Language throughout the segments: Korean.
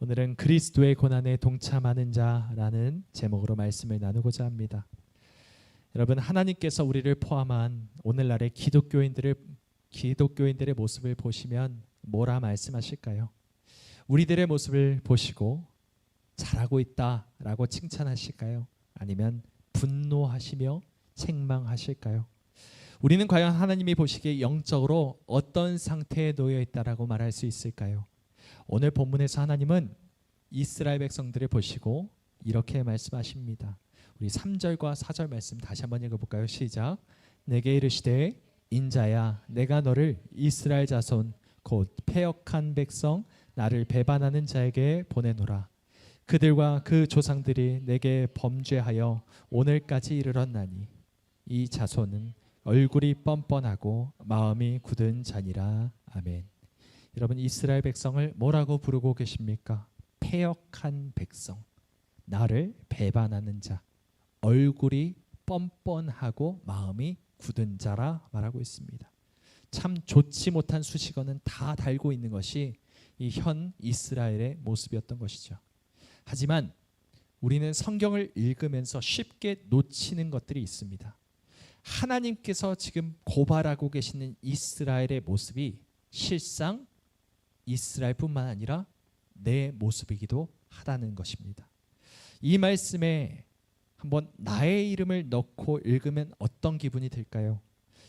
오늘은 그리스도의 고난에 동참하는 자라는 제목으로 말씀을 나누고자 합니다. 여러분, 하나님께서 우리를 포함한 오늘날의 기독교인들의 모습을 보시면 뭐라 말씀하실까요? 우리들의 모습을 보시고 잘하고 있다라고 칭찬하실까요? 아니면 분노하시며 책망하실까요? 우리는 과연 하나님이 보시기에 영적으로 어떤 상태에 놓여 있다라고 말할 수 있을까요? 오늘 본문에서 하나님은 이스라엘 백성들을 보시고 이렇게 말씀하십니다. 우리 3절과 4절 말씀 다시 한번 읽어볼까요? 시작. 내게 이르시되 인자야 내가 너를 이스라엘 자손 곧 패역한 백성 나를 배반하는 자에게 보내노라. 그들과 그 조상들이 내게 범죄하여 오늘까지 이르렀나니 이 자손은 얼굴이 뻔뻔하고 마음이 굳은 자니라. 아멘. 여러분, 이스라엘 백성을 뭐라고 부르고 계십니까? 패역한 백성, 나를 배반하는 자, 얼굴이 뻔뻔하고 마음이 굳은 자라 말하고 있습니다. 참 좋지 못한 수식어는 다 달고 있는 것이 이 현 이스라엘의 모습이었던 것이죠. 하지만 우리는 성경을 읽으면서 쉽게 놓치는 것들이 있습니다. 하나님께서 지금 고발하고 계시는 이스라엘의 모습이 실상 이스라엘뿐만 아니라 내 모습이기도 하다는 것입니다. 이 말씀에 한번 나의 이름을 넣고 읽으면 어떤 기분이 들까요?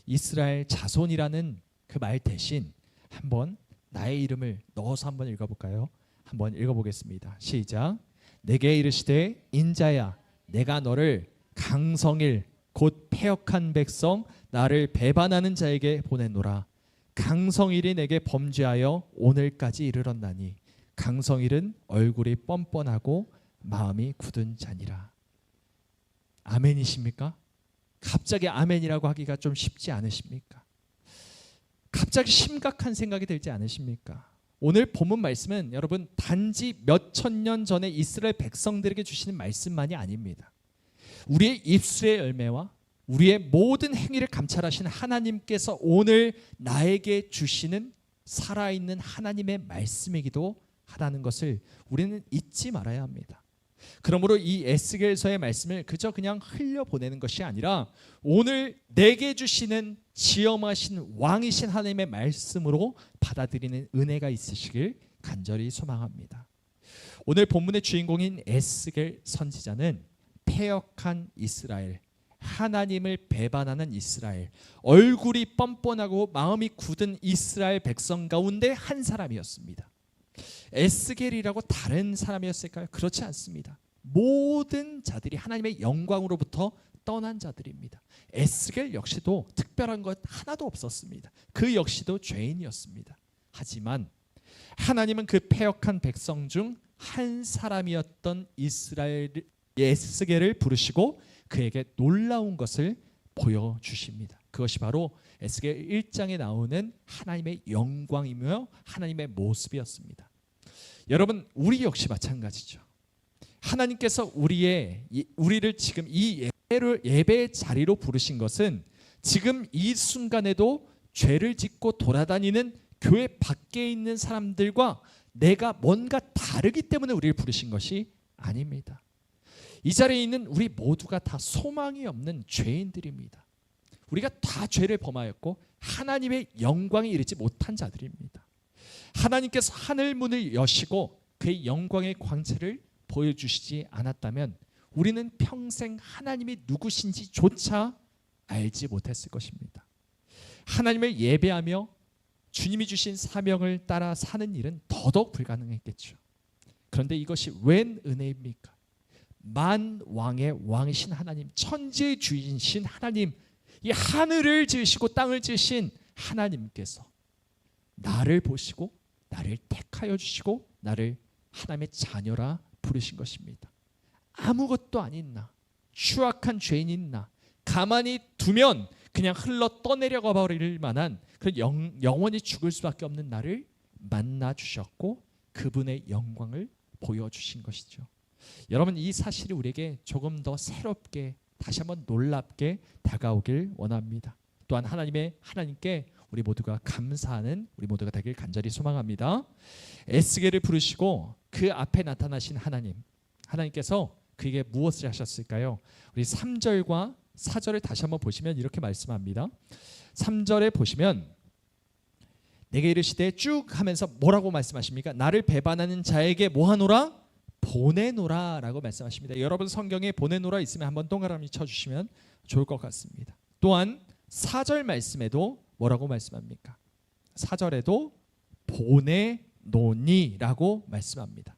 이스라엘 자손이라는 그 말 대신 한번 나의 이름을 넣어서 한번 읽어볼까요? 한번 읽어보겠습니다. 시작. 내게 이르시되 인자야 내가 너를 강성일 곧 패역한 백성 나를 배반하는 자에게 보내노라. 강성일이 내게 범죄하여 오늘까지 이르렀나니 강성일은 얼굴이 뻔뻔하고 마음이 굳은 자니라. 아멘이십니까? 갑자기 아멘이라고 하기가 좀 쉽지 않으십니까? 갑자기 심각한 생각이 들지 않으십니까? 오늘 본문 말씀은 여러분 단지 몇 천 년 전에 이스라엘 백성들에게 주시는 말씀만이 아닙니다. 우리의 입술의 열매와 우리의 모든 행위를 감찰하시는 하나님께서 오늘 나에게 주시는 살아있는 하나님의 말씀이기도 하다는 것을 우리는 잊지 말아야 합니다. 그러므로 이 에스겔서의 말씀을 그냥 흘려보내는 것이 아니라 오늘 내게 주시는 지엄하신 왕이신 하나님의 말씀으로 받아들이는 은혜가 있으시길 간절히 소망합니다. 오늘 본문의 주인공인 에스겔 선지자는 패역한 이스라엘, 하나님을 배반하는 이스라엘, 얼굴이 뻔뻔하고 마음이 굳은 이스라엘 백성 가운데 한 사람이었습니다. 에스겔이라고 다른 사람이었을까요? 그렇지 않습니다. 모든 자들이 하나님의 영광으로부터 떠난 자들입니다. 에스겔 역시도 특별한 것 하나도 없었습니다. 그 역시도 죄인이었습니다. 하지만 하나님은 그 패역한 백성 중 한 사람이었던 이스라엘 에스겔을 부르시고 그에게 놀라운 것을 보여주십니다. 그것이 바로 에스겔 1장에 나오는 하나님의 영광이며 하나님의 모습이었습니다. 여러분, 우리 역시 마찬가지죠. 하나님께서 우리를 지금 이 예배의 자리로 부르신 것은 지금 이 순간에도 죄를 짓고 돌아다니는 교회 밖에 있는 사람들과 내가 뭔가 다르기 때문에 우리를 부르신 것이 아닙니다. 이 자리에 있는 우리 모두가 다 소망이 없는 죄인들입니다. 우리가 다 죄를 범하였고 하나님의 영광에 이르지 못한 자들입니다. 하나님께서 하늘 문을 여시고 그의 영광의 광채를 보여주시지 않았다면 우리는 평생 하나님이 누구신지조차 알지 못했을 것입니다. 하나님을 예배하며 주님이 주신 사명을 따라 사는 일은 더더욱 불가능했겠죠. 그런데 이것이 웬 은혜입니까? 만왕의 왕이신 하나님, 천지의 주인이신 하나님, 이 하늘을 지으시고 땅을 지으신 하나님께서 나를 보시고 나를 택하여 주시고 나를 하나님의 자녀라 부르신 것입니다. 아무것도 아닌 나, 추악한 죄인인 나 가만히 두면 그냥 흘러 떠내려가 버릴 만한 그런 영원히 죽을 수밖에 없는 나를 만나 주셨고 그분의 영광을 보여주신 것이죠. 여러분, 이 사실이 우리에게 조금 더 새롭게 다시 한번 놀랍게 다가오길 원합니다. 또한 하나님께 우리 모두가 감사하는 우리 모두가 되길 간절히 소망합니다. 에스겔을 부르시고 그 앞에 나타나신 하나님께서 그에게 무엇을 하셨을까요? 우리 3절과 4절을 다시 한번 보시면 이렇게 말씀합니다. 3절에 보시면 내게 이르시되 쭉 하면서 뭐라고 말씀하십니까? 나를 배반하는 자에게 뭐하노라? 보내노라 라고 말씀하십니다. 여러분 성경에 보내노라 있으면 한번 동그라미 쳐주시면 좋을 것 같습니다. 또한 4절 말씀에도 뭐라고 말씀합니까? 4절에도 보내노니 라고 말씀합니다.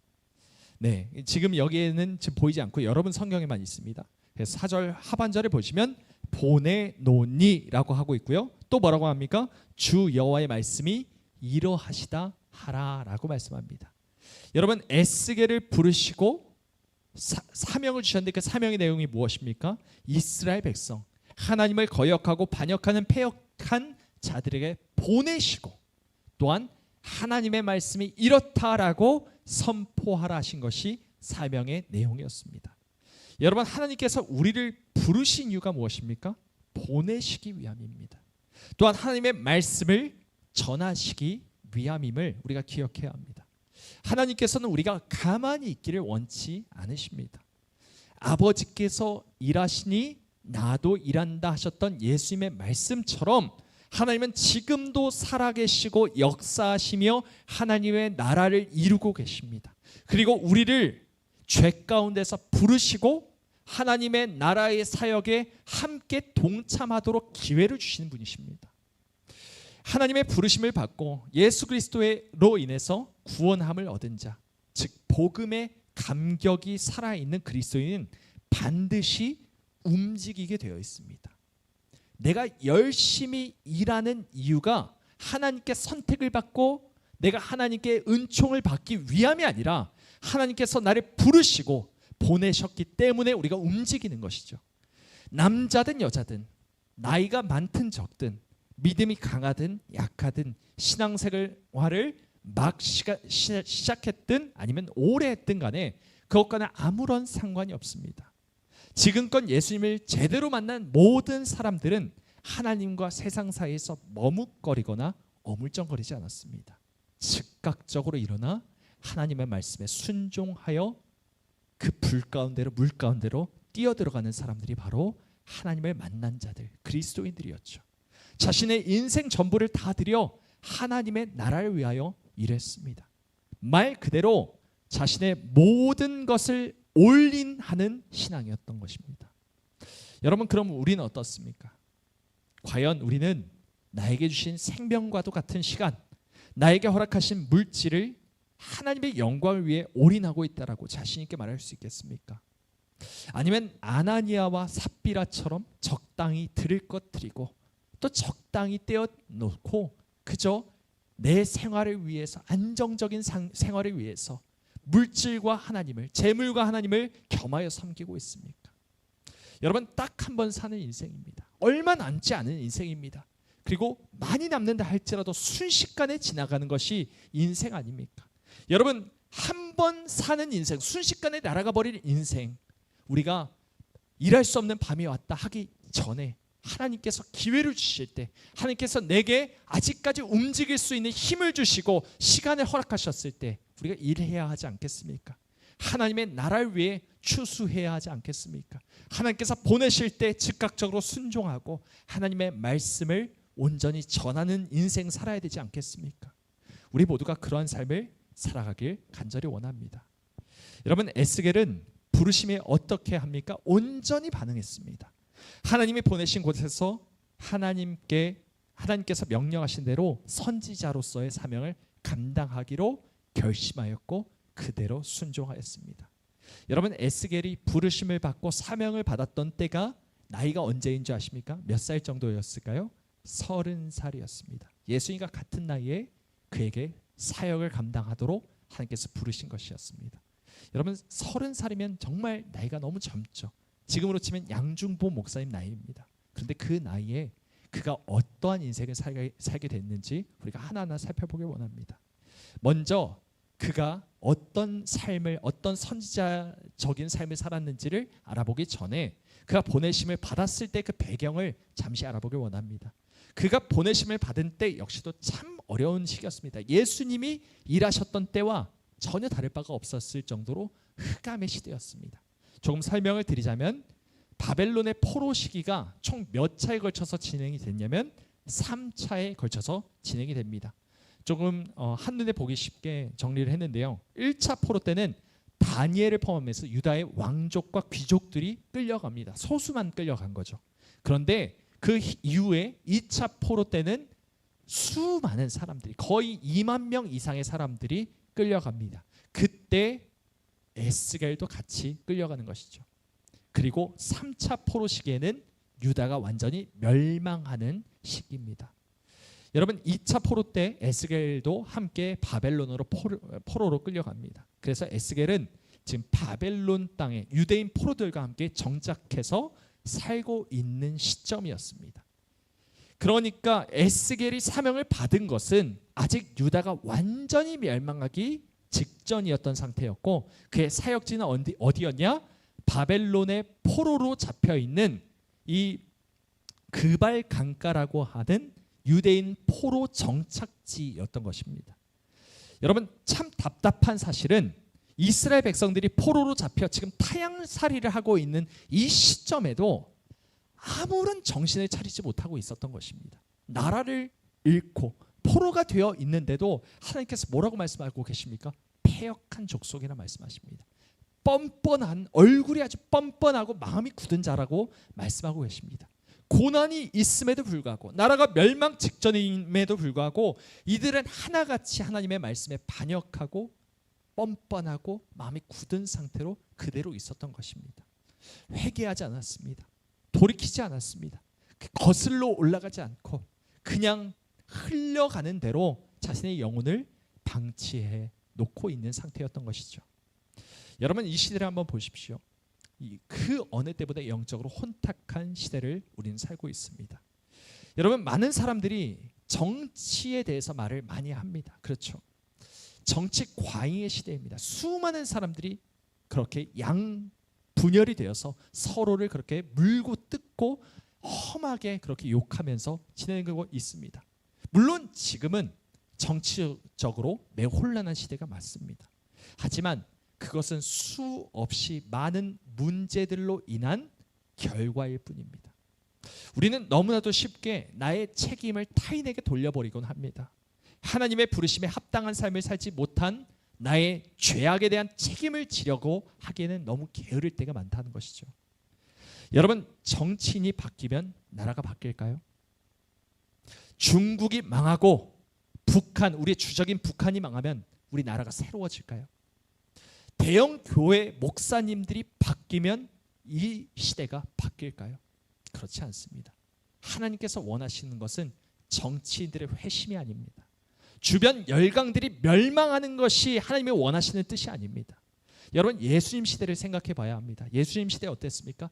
네, 지금 여기에는 지금 보이지 않고 여러분 성경에만 있습니다. 그래서 4절 하반절에 보시면 보내노니 라고 하고 있고요. 또 뭐라고 합니까? 주 여호와의 말씀이 이러하시다 하라 라고 말씀합니다. 여러분 에스겔을 부르시고 사명을 주셨는데 그 사명의 내용이 무엇입니까? 이스라엘 백성 하나님을 거역하고 반역하는 패역한 자들에게 보내시고 또한 하나님의 말씀이 이렇다라고 선포하라 하신 것이 사명의 내용이었습니다. 여러분 하나님께서 우리를 부르신 이유가 무엇입니까? 보내시기 위함입니다. 또한 하나님의 말씀을 전하시기 위함임을 우리가 기억해야 합니다. 하나님께서는 우리가 가만히 있기를 원치 않으십니다. 아버지께서 일하시니 나도 일한다 하셨던 예수님의 말씀처럼 하나님은 지금도 살아계시고 역사하시며 하나님의 나라를 이루고 계십니다. 그리고 우리를 죄 가운데서 부르시고 하나님의 나라의 사역에 함께 동참하도록 기회를 주시는 분이십니다. 하나님의 부르심을 받고 예수 그리스도로 인해서 구원함을 얻은 자, 즉 복음의 감격이 살아있는 그리스도인은 반드시 움직이게 되어 있습니다. 내가 열심히 일하는 이유가 하나님께 선택을 받고 내가 하나님께 은총을 받기 위함이 아니라 하나님께서 나를 부르시고 보내셨기 때문에 우리가 움직이는 것이죠. 남자든 여자든 나이가 많든 적든 믿음이 강하든 약하든 신앙생활을 막 시작했든 아니면 오래 했든 간에 그것과는 아무런 상관이 없습니다. 지금껏 예수님을 제대로 만난 모든 사람들은 하나님과 세상 사이에서 머뭇거리거나 어물쩡거리지 않았습니다. 즉각적으로 일어나 하나님의 말씀에 순종하여 그 불 가운데로 물 가운데로 뛰어들어가는 사람들이 바로 하나님을 만난 자들, 그리스도인들이었죠. 자신의 인생 전부를 다 들여 하나님의 나라를 위하여 일했습니다. 말 그대로 자신의 모든 것을 올인하는 신앙이었던 것입니다. 여러분 그럼 우리는 어떻습니까? 과연 우리는 나에게 주신 생명과도 같은 시간, 나에게 허락하신 물질을 하나님의 영광을 위해 올인하고 있다라고 자신 있게 말할 수 있겠습니까? 아니면 아나니아와 삽비라처럼 적당히 드릴 것 드리고 또 적당히 떼어놓고 그저 내 생활을 위해서 안정적인 생활을 위해서 물질과 하나님을, 재물과 하나님을 겸하여 섬기고 있습니까? 여러분 딱 한 번 사는 인생입니다. 얼마 남지 않은 인생입니다. 그리고 많이 남는다 할지라도 순식간에 지나가는 것이 인생 아닙니까? 여러분 한 번 사는 인생, 순식간에 날아가 버릴 인생, 우리가 일할 수 없는 밤이 왔다 하기 전에 하나님께서 기회를 주실 때 하나님께서 내게 아직까지 움직일 수 있는 힘을 주시고 시간을 허락하셨을 때 우리가 일해야 하지 않겠습니까? 하나님의 나라를 위해 추수해야 하지 않겠습니까? 하나님께서 보내실 때 즉각적으로 순종하고 하나님의 말씀을 온전히 전하는 인생 살아야 되지 않겠습니까? 우리 모두가 그러한 삶을 살아가길 간절히 원합니다. 여러분 에스겔은 부르심에 어떻게 합니까? 온전히 반응했습니다. 하나님이 보내신 곳에서 하나님께서 명령하신 대로 선지자로서의 사명을 감당하기로 결심하였고 그대로 순종하였습니다. 여러분 에스겔이 부르심을 받고 사명을 받았던 때가 나이가 언제인 줄 아십니까? 몇 살 정도였을까요? 30살이었습니다. 예수님과 같은 나이에 그에게 사역을 감당하도록 하나님께서 부르신 것이었습니다. 여러분 30살이면 정말 나이가 너무 젊죠. 지금으로 치면 양중보 목사님 나이입니다. 그런데 그 나이에 그가 어떠한 인생을 살게 됐는지 우리가 하나하나 살펴보길 원합니다. 먼저 그가 어떤 선지자적인 삶을 살았는지를 알아보기 전에 그가 보내심을 받았을 때 그 배경을 잠시 알아보길 원합니다. 그가 보내심을 받은 때 역시도 참 어려운 시기였습니다. 예수님이 일하셨던 때와 전혀 다를 바가 없었을 정도로 흑암의 시대였습니다. 조금 설명을 드리자면 바벨론의 포로 시기가 총 몇 차에 걸쳐서 진행이 됐냐면 3차에 걸쳐서 진행이 됩니다. 조금 한눈에 보기 쉽게 정리를 했는데요. 1차 포로 때는 다니엘을 포함해서 유다의 왕족과 귀족들이 끌려갑니다. 소수만 끌려간 거죠. 그런데 그 이후에 2차 포로 때는 수많은 사람들이, 거의 2만 명 이상의 사람들이 끌려갑니다. 그때 에스겔도 같이 끌려가는 것이죠. 그리고 3차 포로 시기에는 유다가 완전히 멸망하는 시기입니다. 여러분, 2차 포로 때 에스겔도 함께 바벨론으로 포로로 끌려갑니다. 그래서 에스겔은 지금 바벨론 땅에 유대인 포로들과 함께 정착해서 살고 있는 시점이었습니다. 그러니까 에스겔이 사명을 받은 것은 아직 유다가 완전히 멸망하기 직전이었던 상태였고, 그의 사역지는 어디였냐? 바벨론의 포로로 잡혀있는 이 그발 강가라고 하는 유대인 포로 정착지였던 것입니다. 여러분, 참 답답한 사실은 이스라엘 백성들이 포로로 잡혀 지금 타향살이를 하고 있는 이 시점에도 아무런 정신을 차리지 못하고 있었던 것입니다. 나라를 잃고 포로가 되어 있는데도 하나님께서 뭐라고 말씀하고 계십니까? 패역한 족속이라 말씀하십니다. 뻔뻔한, 얼굴이 아주 뻔뻔하고 마음이 굳은 자라고 말씀하고 계십니다. 고난이 있음에도 불구하고, 나라가 멸망 직전임에도 불구하고 이들은 하나같이 하나님의 말씀에 반역하고 뻔뻔하고 마음이 굳은 상태로 그대로 있었던 것입니다. 회개하지 않았습니다. 돌이키지 않았습니다. 거슬러 올라가지 않고 그냥 흘러가는 대로 자신의 영혼을 방치해 놓고 있는 상태였던 것이죠. 여러분, 이 시대를 한번 보십시오. 그 어느 때보다 영적으로 혼탁한 시대를 우리는 살고 있습니다. 여러분, 많은 사람들이 정치에 대해서 말을 많이 합니다. 그렇죠. 정치 과잉의 시대입니다. 수많은 사람들이 그렇게 분열이 되어서 서로를 그렇게 물고 뜯고 험하게 그렇게 욕하면서 지내고 있습니다. 물론 지금은 정치적으로 매우 혼란한 시대가 맞습니다. 하지만 그것은 수없이 많은 문제들로 인한 결과일 뿐입니다. 우리는 너무나도 쉽게 나의 책임을 타인에게 돌려버리곤 합니다. 하나님의 부르심에 합당한 삶을 살지 못한 나의 죄악에 대한 책임을 지려고 하기에는 너무 게으를 때가 많다는 것이죠. 여러분, 정치인이 바뀌면 나라가 바뀔까요? 중국이 망하고 우리의 주적인 북한이 망하면 우리 나라가 새로워질까요? 대형 교회 목사님들이 바뀌면 이 시대가 바뀔까요? 그렇지 않습니다. 하나님께서 원하시는 것은 정치인들의 회심이 아닙니다. 주변 열강들이 멸망하는 것이 하나님이 원하시는 뜻이 아닙니다. 여러분, 예수님 시대를 생각해 봐야 합니다. 예수님 시대 어땠습니까?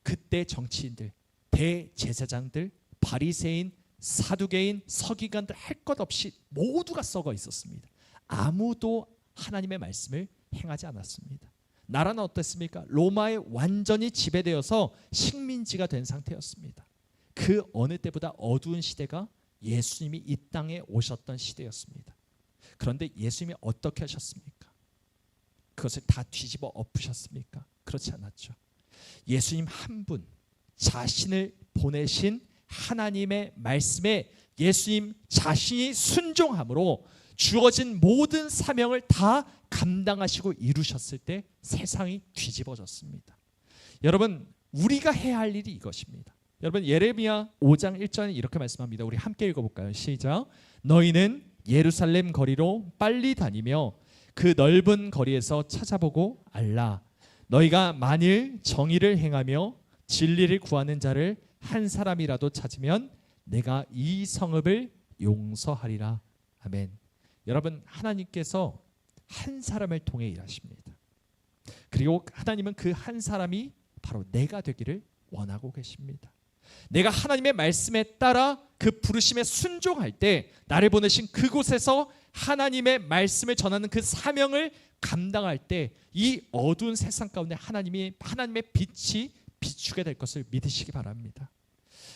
그때 정치인들, 대제사장들, 바리새인, 사두개인, 서기관들 할 것 없이 모두가 썩어 있었습니다. 아무도 하나님의 말씀을 행하지 않았습니다. 나라는 어땠습니까? 로마에 완전히 지배되어서 식민지가 된 상태였습니다. 그 어느 때보다 어두운 시대가 예수님이 이 땅에 오셨던 시대였습니다. 그런데 예수님이 어떻게 하셨습니까? 그것을 다 뒤집어 엎으셨습니까? 그렇지 않았죠. 예수님 한 분, 자신을 보내신 하나님의 말씀에 예수님 자신이 순종함으로 주어진 모든 사명을 다 감당하시고 이루셨을 때 세상이 뒤집어졌습니다. 여러분, 우리가 해야 할 일이 이것입니다. 여러분, 예레미야 5장 1절에 이렇게 말씀합니다. 우리 함께 읽어볼까요? 시작. 너희는 예루살렘 거리로 빨리 다니며 그 넓은 거리에서 찾아보고 알라. 너희가 만일 정의를 행하며 진리를 구하는 자를 한 사람이라도 찾으면 내가 이 성읍을 용서하리라. 아멘. 여러분, 하나님께서 한 사람을 통해 일하십니다. 그리고 하나님은 그 한 사람이 바로 내가 되기를 원하고 계십니다. 내가 하나님의 말씀에 따라 그 부르심에 순종할 때 나를 보내신 그곳에서 하나님의 말씀을 전하는 그 사명을 감당할 때 이 어두운 세상 가운데 하나님의 빛이 비추게 될 것을 믿으시기 바랍니다.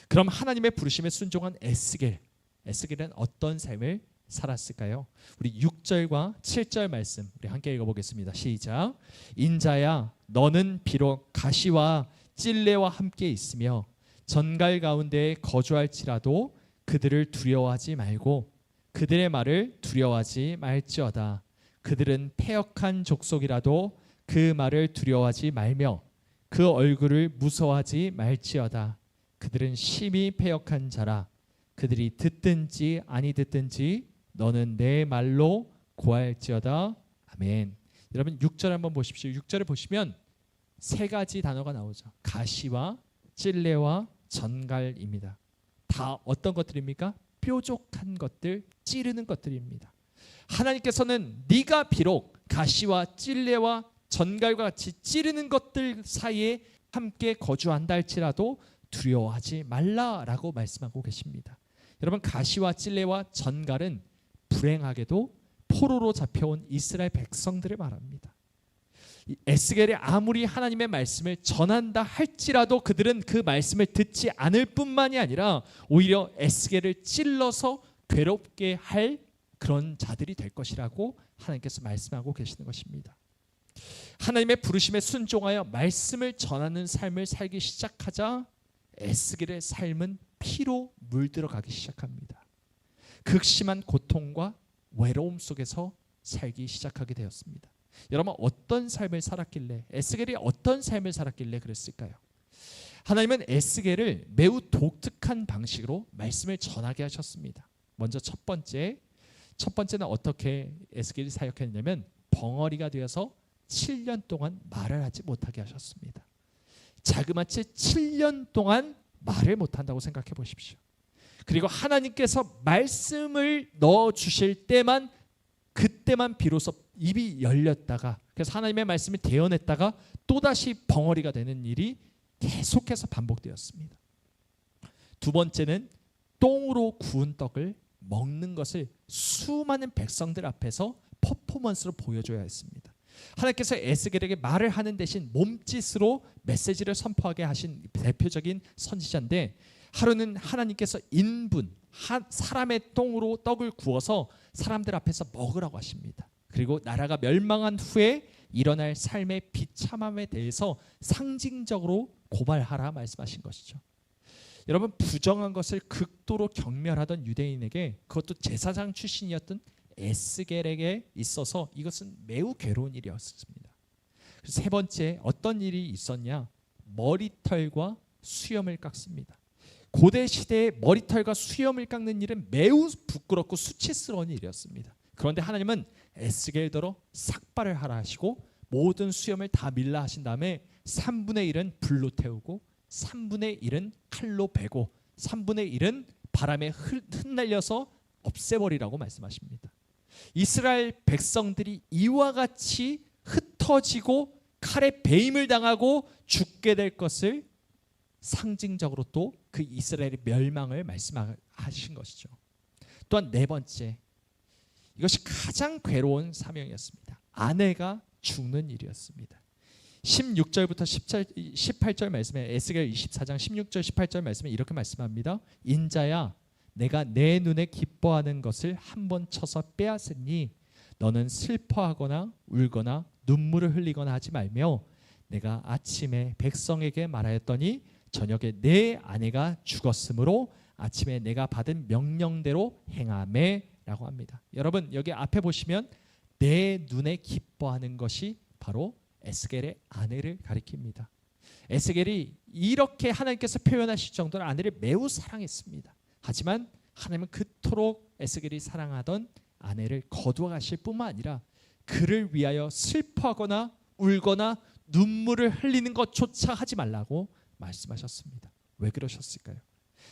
그럼 하나님의 부르심에 순종한 에스겔은 어떤 삶을 살았을까요? 우리 6절과 7절 말씀 우리 함께 읽어보겠습니다. 시작. 인자야 너는 비록 가시와 찔레와 함께 있으며 전갈 가운데에 거주할지라도 그들을 두려워하지 말고 그들의 말을 두려워하지 말지어다. 그들은 패역한 족속이라도 그 말을 두려워하지 말며 그 얼굴을 무서워하지 말지어다. 그들은 심히 패역한 자라. 그들이 듣든지 아니 듣든지 너는 내 말로 고할지어다. 아멘. 여러분 6절 한번 보십시오. 6절을 보시면 세 가지 단어가 나오죠. 가시와 찔레와 전갈입니다. 다 어떤 것들입니까? 뾰족한 것들, 찌르는 것들입니다. 하나님께서는 네가 비록 가시와 찔레와 전갈과 같이 찌르는 것들 사이에 함께 거주한다 할지라도 두려워하지 말라라고 말씀하고 계십니다. 여러분 가시와 찔레와 전갈은 불행하게도 포로로 잡혀온 이스라엘 백성들을 말합니다. 에스겔이 아무리 하나님의 말씀을 전한다 할지라도 그들은 그 말씀을 듣지 않을 뿐만이 아니라 오히려 에스겔을 찔러서 괴롭게 할 그런 자들이 될 것이라고 하나님께서 말씀하고 계시는 것입니다. 하나님의 부르심에 순종하여 말씀을 전하는 삶을 살기 시작하자 에스겔의 삶은 피로 물들어가기 시작합니다. 극심한 고통과 외로움 속에서 살기 시작하게 되었습니다. 여러분 어떤 삶을 살았길래 에스겔이 어떤 삶을 살았길래 그랬을까요? 하나님은 에스겔을 매우 독특한 방식으로 말씀을 전하게 하셨습니다. 먼저 첫 번째는 어떻게 에스겔이 사역했냐면 벙어리가 되어서 7년 동안 말을 하지 못하게 하셨습니다. 자그마치 7년 동안 말을 못한다고 생각해 보십시오. 그리고 하나님께서 말씀을 넣어주실 때만 그때만 비로소 입이 열렸다가 그래서 하나님의 말씀을 대언했다가 또다시 벙어리가 되는 일이 계속해서 반복되었습니다. 두 번째는 똥으로 구운 떡을 먹는 것을 수많은 백성들 앞에서 퍼포먼스로 보여줘야 했습니다. 하나님께서 에스겔에게 말을 하는 대신 몸짓으로 메시지를 선포하게 하신 대표적인 선지자인데 하루는 하나님께서 사람의 똥으로 떡을 구워서 사람들 앞에서 먹으라고 하십니다. 그리고 나라가 멸망한 후에 일어날 삶의 비참함에 대해서 상징적으로 고발하라 말씀하신 것이죠. 여러분 부정한 것을 극도로 경멸하던 유대인에게 그것도 제사장 출신이었던 에스겔에게 있어서 이것은 매우 괴로운 일이었습니다. 세 번째 어떤 일이 있었냐? 머리털과 수염을 깎습니다. 고대 시대에 머리털과 수염을 깎는 일은 매우 부끄럽고 수치스러운 일이었습니다. 그런데 하나님은 에스겔더러 삭발을 하라 하시고 모든 수염을 다 밀라 하신 다음에 3분의 1은 불로 태우고 3분의 1은 칼로 베고 3분의 1은 바람에 흩날려서 없애버리라고 말씀하십니다. 이스라엘 백성들이 이와 같이 흩어지고 칼에 배임을 당하고 죽게 될 것을 상징적으로 또 그 이스라엘의 멸망을 말씀하신 것이죠. 또한 네 번째, 이것이 가장 괴로운 사명이었습니다. 아내가 죽는 일이었습니다. 16절부터 18절 말씀에 에스겔 24장 16절 18절 말씀에 이렇게 말씀합니다. 인자야 내가 내 눈에 기뻐하는 것을 한번 쳐서 빼앗으니 너는 슬퍼하거나 울거나 눈물을 흘리거나 하지 말며 내가 아침에 백성에게 말하였더니 저녁에 내 아내가 죽었으므로 아침에 내가 받은 명령대로 행하매 라고 합니다. 여러분 여기 앞에 보시면 내 눈에 기뻐하는 것이 바로 에스겔의 아내를 가리킵니다. 에스겔이 이렇게 하나님께서 표현하실 정도로 아내를 매우 사랑했습니다. 하지만 하나님은 그토록 에스겔이 사랑하던 아내를 거두어 가실 뿐만 아니라 그를 위하여 슬퍼하거나 울거나 눈물을 흘리는 것조차 하지 말라고 말씀하셨습니다. 왜 그러셨을까요?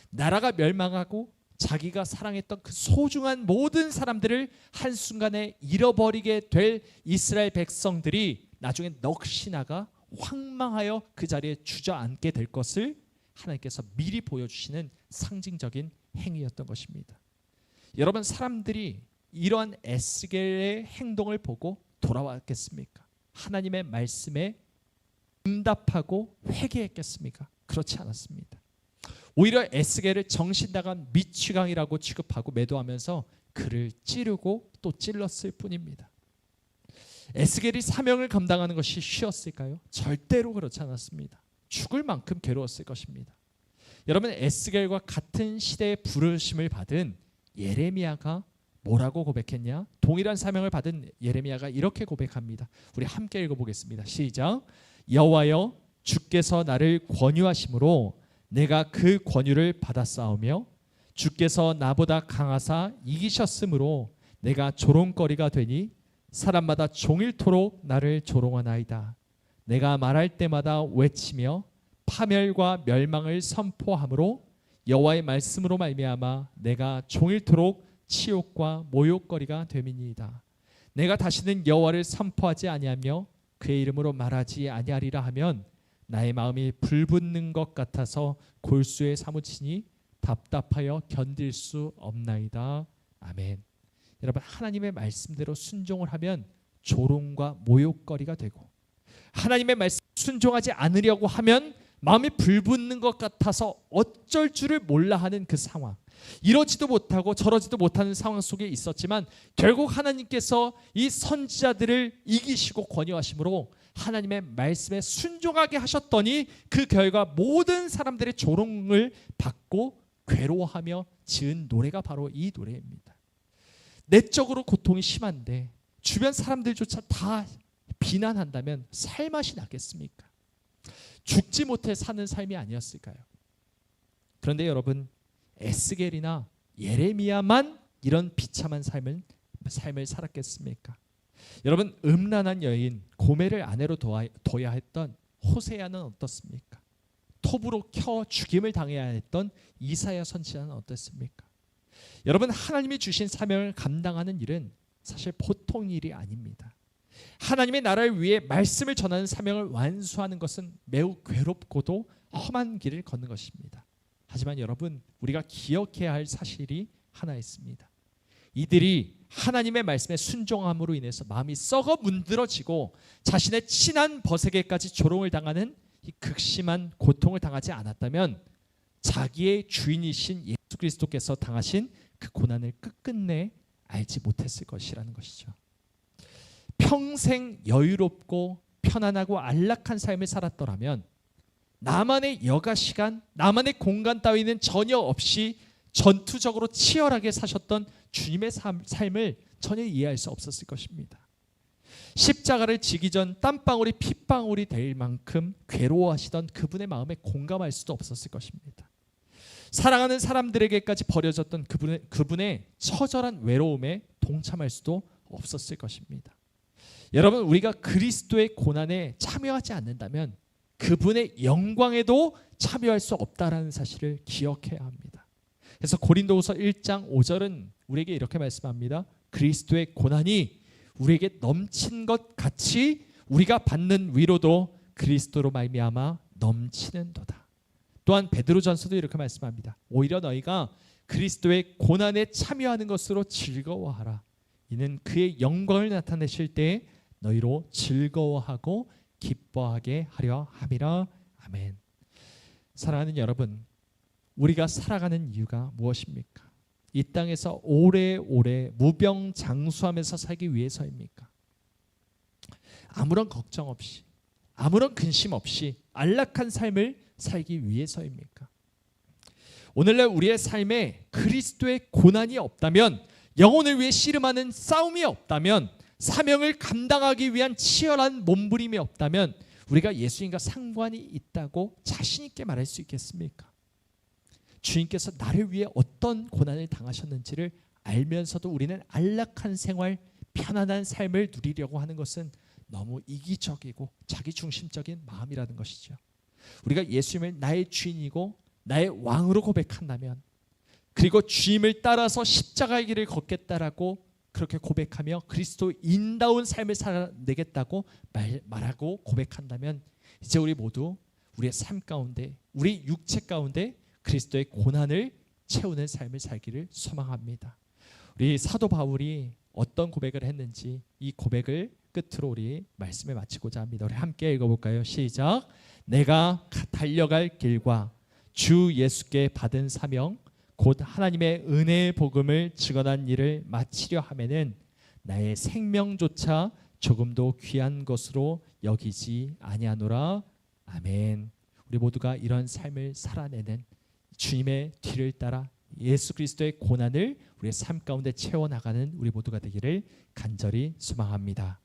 나라가 멸망하고 자기가 사랑했던 그 소중한 모든 사람들을 한순간에 잃어버리게 될 이스라엘 백성들이 나중에 넋이 나가 황망하여 그 자리에 주저앉게 될 것을 하나님께서 미리 보여주시는 상징적인 행위였던 것입니다. 여러분 사람들이 이러한 에스겔의 행동을 보고 돌아왔겠습니까? 하나님의 말씀에 응답하고 회개했겠습니까? 그렇지 않았습니다. 오히려 에스겔을 정신나간 미취강이라고 취급하고 매도하면서 그를 찌르고 또 찔렀을 뿐입니다. 에스겔이 사명을 감당하는 것이 쉬웠을까요? 절대로 그렇지 않았습니다. 죽을 만큼 괴로웠을 것입니다. 여러분, 에스겔과 같은 시대의 부르심을 받은 예레미야가 뭐라고 고백했냐? 동일한 사명을 받은 예레미야가 이렇게 고백합니다. 우리 함께 읽어보겠습니다. 시작. 여호와여, 주께서 나를 권유하심으로 내가 그 권유를 받았사오며 주께서 나보다 강하사 이기셨으므로 내가 조롱거리가 되니 사람마다 종일토록 나를 조롱하나이다. 내가 말할 때마다 외치며 파멸과 멸망을 선포함으로 여호와의 말씀으로 말미암아 내가 종일토록 치욕과 모욕거리가 됨이니이다. 내가 다시는 여호와를 선포하지 아니하며 그의 이름으로 말하지 아니하리라 하면 나의 마음이 불붙는 것 같아서 골수에 사무치니 답답하여 견딜 수 없나이다. 아멘. 여러분, 하나님의 말씀대로 순종을 하면 조롱과 모욕거리가 되고, 하나님의 말씀 순종하지 않으려고 하면 마음이 불붙는 것 같아서 어쩔 줄을 몰라 하는 그 상황, 이러지도 못하고 저러지도 못하는 상황 속에 있었지만 결국 하나님께서 이 선지자들을 이기시고 권유하심으로 하나님의 말씀에 순종하게 하셨더니 그 결과 모든 사람들의 조롱을 받고 괴로워하며 지은 노래가 바로 이 노래입니다. 내적으로 고통이 심한데 주변 사람들조차 다 비난한다면 살 맛이 나겠습니까? 죽지 못해 사는 삶이 아니었을까요? 그런데 여러분, 에스겔이나 예레미야만 이런 비참한 삶을 살았겠습니까? 여러분, 음란한 여인 고멜을 아내로 둬야 했던 호세아는 어떻습니까? 톱으로 켜 죽임을 당해야 했던 이사야 선지자는 어떻습니까? 여러분, 하나님이 주신 사명을 감당하는 일은 사실 보통 일이 아닙니다. 하나님의 나라를 위해 말씀을 전하는 사명을 완수하는 것은 매우 괴롭고도 험한 길을 걷는 것입니다. 하지만 여러분, 우리가 기억해야 할 사실이 하나 있습니다. 이들이 하나님의 말씀에 순종함으로 인해서 마음이 썩어 문드러지고 자신의 친한 벗에게까지 조롱을 당하는 이 극심한 고통을 당하지 않았다면 자기의 주인이신 예수 그리스도께서 당하신 그 고난을 끝끝내 알지 못했을 것이라는 것이죠. 평생 여유롭고 편안하고 안락한 삶을 살았더라면 나만의 여가 시간, 나만의 공간 따위는 전혀 없이 전투적으로 치열하게 사셨던 주님의 삶을 전혀 이해할 수 없었을 것입니다. 십자가를 지기 전 땀방울이 핏방울이 될 만큼 괴로워하시던 그분의 마음에 공감할 수도 없었을 것입니다. 사랑하는 사람들에게까지 버려졌던 그분의 처절한 외로움에 동참할 수도 없었을 것입니다. 여러분, 우리가 그리스도의 고난에 참여하지 않는다면 그분의 영광에도 참여할 수 없다라는 사실을 기억해야 합니다. 그래서 고린도후서 1장 5절은 우리에게 이렇게 말씀합니다. 그리스도의 고난이 우리에게 넘친 것 같이 우리가 받는 위로도 그리스도로 말미암아 넘치는도다. 또한 베드로전서도 이렇게 말씀합니다. 오히려 너희가 그리스도의 고난에 참여하는 것으로 즐거워하라. 이는 그의 영광을 나타내실 때에 너희로 즐거워하고 기뻐하게 하려 함이라. 아멘. 사랑하는 여러분, 우리가 살아가는 이유가 무엇입니까? 이 땅에서 오래오래 무병장수하면서 살기 위해서입니까? 아무런 걱정 없이, 아무런 근심 없이 안락한 삶을 살기 위해서입니까? 오늘날 우리의 삶에 그리스도의 고난이 없다면, 영혼을 위해 씨름하는 싸움이 없다면, 사명을 감당하기 위한 치열한 몸부림이 없다면 우리가 예수님과 상관이 있다고 자신 있게 말할 수 있겠습니까? 주님께서 나를 위해 어떤 고난을 당하셨는지를 알면서도 우리는 안락한 생활, 편안한 삶을 누리려고 하는 것은 너무 이기적이고 자기중심적인 마음이라는 것이죠. 우리가 예수님을 나의 주인이고 나의 왕으로 고백한다면, 그리고 주님을 따라서 십자가의 길을 걷겠다라고 그렇게 고백하며 그리스도인다운 삶을 살아내겠다고 말하고 고백한다면, 이제 우리 모두 우리의 삶 가운데, 우리 육체 가운데 그리스도의 고난을 채우는 삶을 살기를 소망합니다. 우리 사도 바울이 어떤 고백을 했는지 이 고백을 끝으로 우리 말씀을 마치고자 합니다. 우리 함께 읽어볼까요? 시작. 내가 달려갈 길과 주 예수께 받은 사명 곧 하나님의 은혜의 복음을 증언한 일을 마치려 하면은 나의 생명조차 조금도 귀한 것으로 여기지 아니하노라. 아멘. 우리 모두가 이런 삶을 살아내는 주님의 뒤를 따라 예수 그리스도의 고난을 우리의 삶 가운데 채워나가는 우리 모두가 되기를 간절히 소망합니다.